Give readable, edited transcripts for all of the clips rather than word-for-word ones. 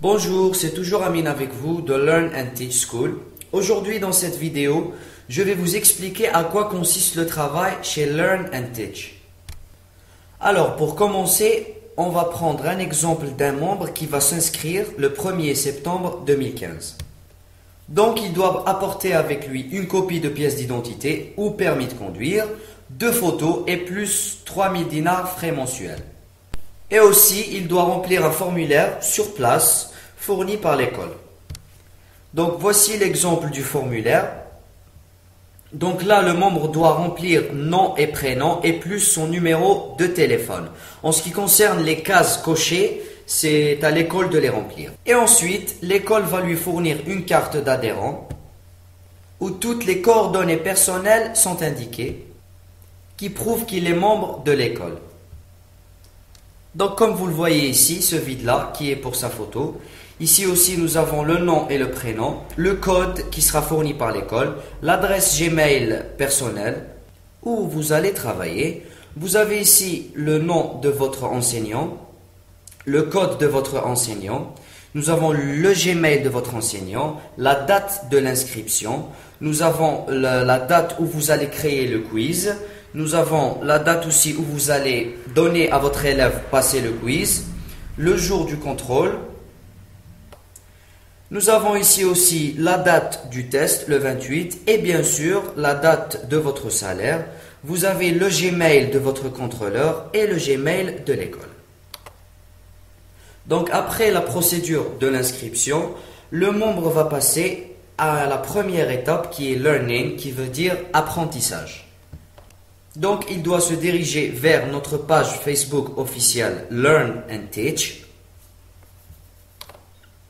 Bonjour, c'est toujours Amine avec vous de Learn and Teach School. Aujourd'hui dans cette vidéo, je vais vous expliquer à quoi consiste le travail chez Learn and Teach. Alors pour commencer, on va prendre un exemple d'un membre qui va s'inscrire le 1er septembre 2015. Donc il doit apporter avec lui une copie de pièce d'identité ou permis de conduire, 2 photos et plus 3000 dinars frais mensuels. Et aussi, il doit remplir un formulaire sur place fourni par l'école. Donc voici l'exemple du formulaire. Donc là, le membre doit remplir nom et prénom et plus son numéro de téléphone. En ce qui concerne les cases cochées, c'est à l'école de les remplir. Et ensuite, l'école va lui fournir une carte d'adhérent où toutes les coordonnées personnelles sont indiquées qui prouvent qu'il est membre de l'école. Donc comme vous le voyez ici, ce vide-là qui est pour sa photo. Ici aussi nous avons le nom et le prénom, le code qui sera fourni par l'école, l'adresse Gmail personnelle où vous allez travailler. Vous avez ici le nom de votre enseignant, le code de votre enseignant. Nous avons le Gmail de votre enseignant, la date de l'inscription. Nous avons la date où vous allez créer le quiz. Nous avons la date aussi où vous allez donner à votre élève passer le quiz, le jour du contrôle. Nous avons ici aussi la date du test, le 28, et bien sûr la date de votre salaire. Vous avez le Gmail de votre contrôleur et le Gmail de l'école. Donc après la procédure de l'inscription, le membre va passer à la première étape qui est learning, qui veut dire apprentissage. Donc, il doit se diriger vers notre page Facebook officielle Learn and Teach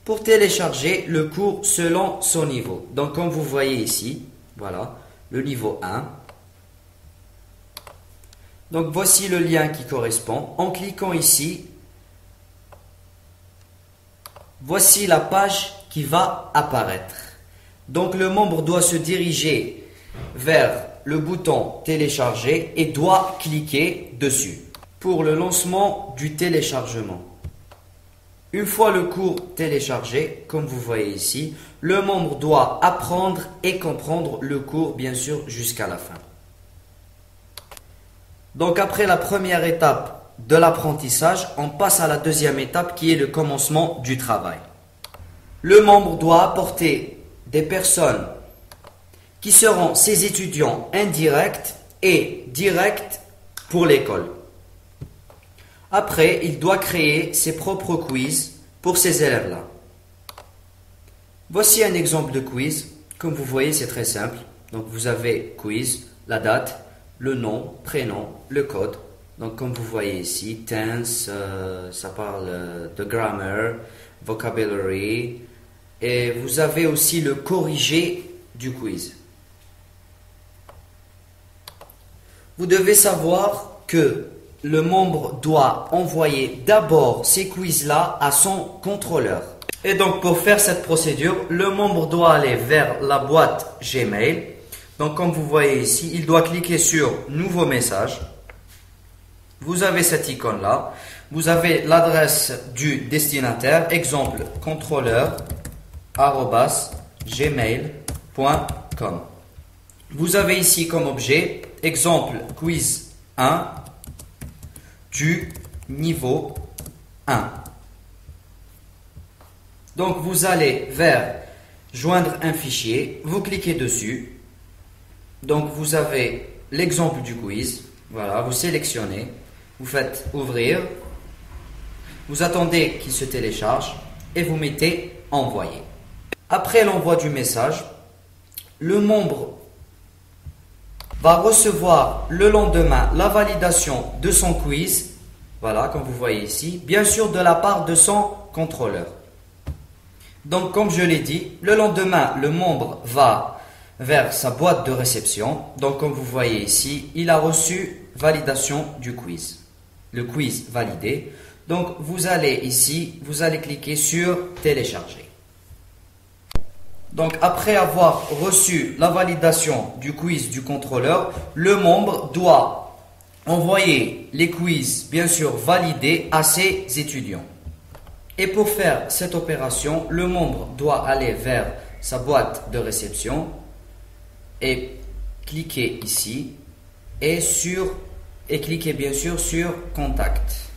pour télécharger le cours selon son niveau. Donc, comme vous voyez ici, voilà, le niveau 1. Donc, voici le lien qui correspond. En cliquant ici, voici la page qui va apparaître. Donc, le membre doit se diriger vers le bouton télécharger et doit cliquer dessus pour le lancement du téléchargement. Une fois le cours téléchargé, comme vous voyez ici, le membre doit apprendre et comprendre le cours, bien sûr, jusqu'à la fin. Donc après la première étape de l'apprentissage, on passe à la deuxième étape qui est le commencement du travail. Le membre doit apporter des personnes qui seront ses étudiants indirects et directs pour l'école. Après, il doit créer ses propres quiz pour ces élèves-là. Voici un exemple de quiz. Comme vous voyez, c'est très simple. Donc, vous avez quiz, la date, le nom, prénom, le code. Donc, comme vous voyez ici, tense, ça parle de grammar, vocabulary. Et vous avez aussi le corrigé du quiz. Vous devez savoir que le membre doit envoyer d'abord ces quiz-là à son contrôleur. Et donc pour faire cette procédure, le membre doit aller vers la boîte Gmail. Donc comme vous voyez ici, il doit cliquer sur Nouveau message. Vous avez cette icône-là. Vous avez l'adresse du destinataire, exemple contrôleur@gmail.com. Vous avez ici comme objet, exemple quiz 1 du niveau 1. Donc vous allez vers joindre un fichier, vous cliquez dessus. Donc vous avez l'exemple du quiz. Voilà, vous sélectionnez, vous faites ouvrir. Vous attendez qu'il se télécharge et vous mettez envoyer. Après l'envoi du message, le membre va recevoir le lendemain la validation de son quiz, voilà, comme vous voyez ici, bien sûr de la part de son contrôleur. Donc, comme je l'ai dit, le lendemain, le membre va vers sa boîte de réception. Donc, comme vous voyez ici, il a reçu validation du quiz. Le quiz validé. Donc, vous allez ici, vous allez cliquer sur télécharger. Donc, après avoir reçu la validation du quiz du contrôleur, le membre doit envoyer les quiz, bien sûr, validés à ses étudiants. Et pour faire cette opération, le membre doit aller vers sa boîte de réception et cliquer ici et cliquer bien sûr sur Contact.